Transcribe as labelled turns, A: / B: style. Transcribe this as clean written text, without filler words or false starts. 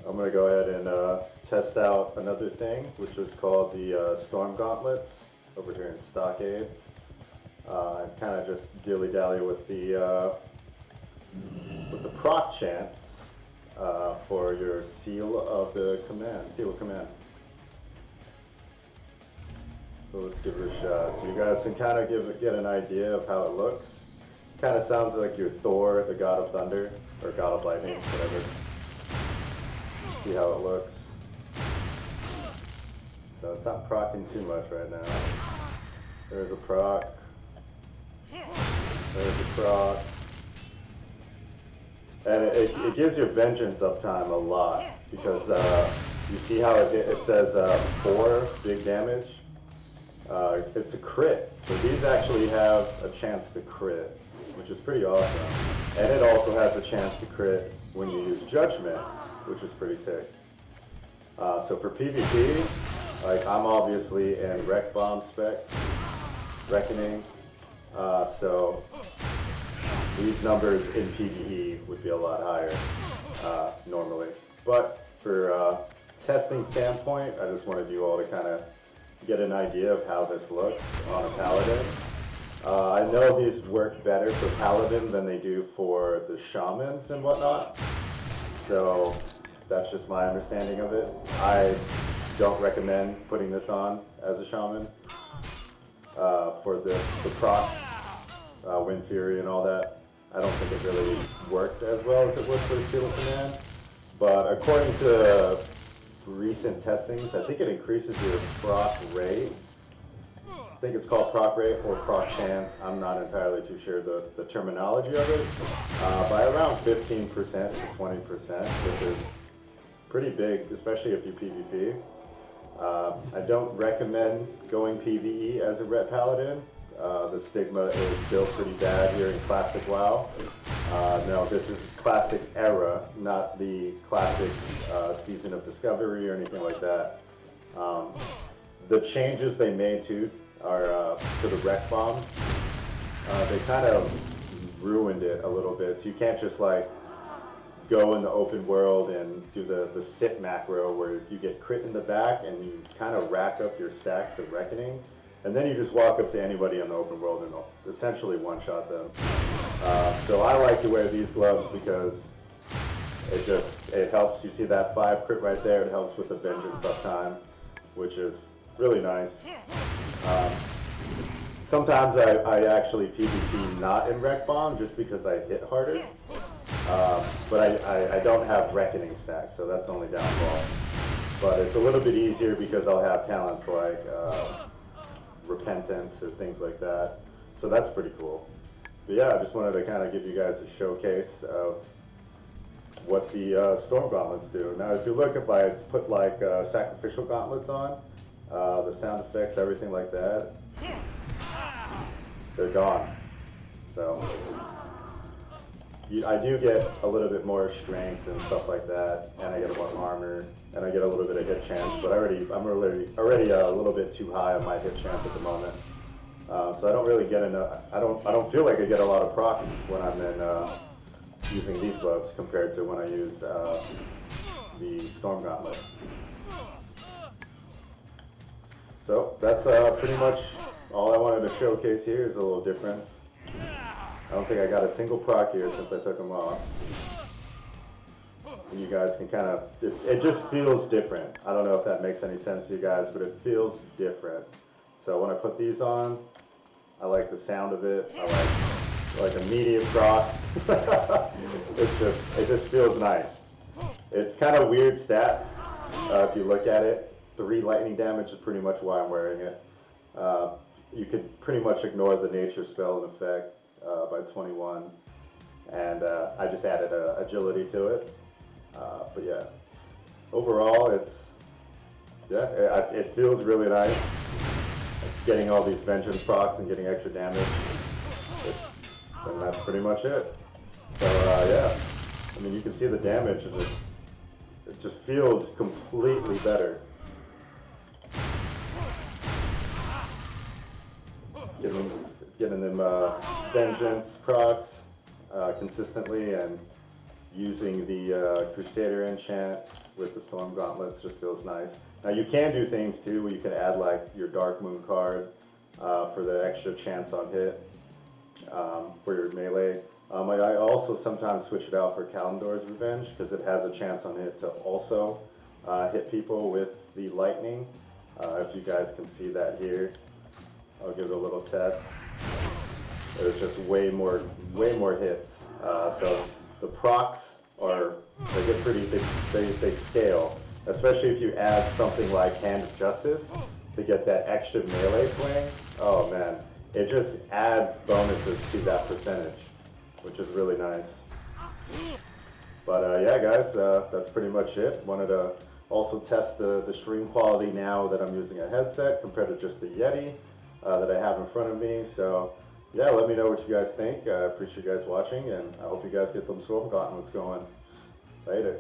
A: I'm going to go ahead and test out another thing, which is called the Storm Gauntlets over here in Stockades. And kind of just dilly-dally with the proc chants for your seal of command. So let's give it a shot. So you guys can kind of get an idea of how it looks. Kind of sounds like you're Thor, the god of thunder, or god of lightning, whatever. See how it looks. So it's not proccing too much right now. There's a proc. There's a proc. And it gives your vengeance uptime a lot, because you see how it says 4 big damage? It's a crit. So these actually have a chance to crit, which is pretty awesome. And it also has a chance to crit when you use Judgment, which is pretty sick. So for PvP, like I'm obviously in Rec Bomb spec, Reckoning, so these numbers in PvE would be a lot higher normally. But for testing standpoint, I just wanted you all to kind of get an idea of how this looks on a Paladin. I know these work better for Paladin than they do for the Shamans and whatnot, so that's just my understanding of it. I don't recommend putting this on as a Shaman for the proc, Wind Fury and all that. I don't think it really works as well as it would for the Seal of Command, but according to recent testings, I think it increases your proc rate. I think it's called proc rate or proc chance. I'm not entirely too sure the terminology of it. By around 15% to 20%, which is pretty big, especially if you PvP. I don't recommend going PvE as a Ret Paladin. The stigma is still pretty bad here in Classic WoW. No, this is Classic Era, not the Classic Season of Discovery or anything like that. The changes they made too are to the Rec Bomb. They kind of ruined it a little bit, so you can't just like go in the open world and do the sit macro where you get crit in the back and you kind of rack up your stacks of Reckoning, and then you just walk up to anybody in the open world and essentially one-shot them. So I like to wear these gloves because it helps. You see that 5 crit right there, it helps with the vengeance uptime, which is really nice. Sometimes I actually PvP not in Rec Bomb just because I hit harder. But I don't have Reckoning stacks, so that's the only downfall. But it's a little bit easier because I'll have talents like Repentance or things like that. So that's pretty cool. But yeah, I just wanted to kind of give you guys a showcase of what the Storm Gauntlets do. Now if you look, if I put like Sacrificial Gauntlets on, the sound effects, everything like that, they're gone. So I do get a little bit more strength and stuff like that, and I get more armor, and I get a little bit of hit chance. But I'm already a little bit too high on my hit chance at the moment. So I don't really get enough. I don't feel like I get a lot of procs when I'm in using these gloves compared to when I use the Storm Gauntlet. So that's pretty much all I wanted to showcase here is a little difference. I don't think I got a single proc here since I took them off. And you guys can kind of, it just feels different. I don't know if that makes any sense to you guys, but it feels different. So when I put these on, I like the sound of it. I like immediate proc. It just feels nice. It's kind of weird stats if you look at it. 3 lightning damage is pretty much why I'm wearing it. You could pretty much ignore the nature spell and effect by 21, and I just added agility to it. But yeah, overall it feels really nice. Getting all these vengeance procs and getting extra damage, and that's pretty much it. So yeah, I mean you can see the damage, and it just feels completely better. Getting them vengeance procs consistently, and using the Crusader enchant with the Storm Gauntlets. Just feels nice. Now you can do things too where you can add like your Dark Moon card for the extra chance on hit for your melee. I also sometimes switch it out for Kalimdor's Revenge because it has a chance on hit to also hit people with the lightning. If you guys can see that here, I'll give it a little test. There's just way more hits. So the procs they get pretty, they scale, especially if you add something like Hand of Justice to get that extra melee swing. Oh man, it just adds bonuses to that percentage, which is really nice. But yeah guys, that's pretty much it. Wanted to also test the stream quality now that I'm using a headset compared to just the Yeti that I have in front of me. So yeah, let me know what you guys think. I appreciate you guys watching, and I hope you guys get them Storm Gauntlets going. Later.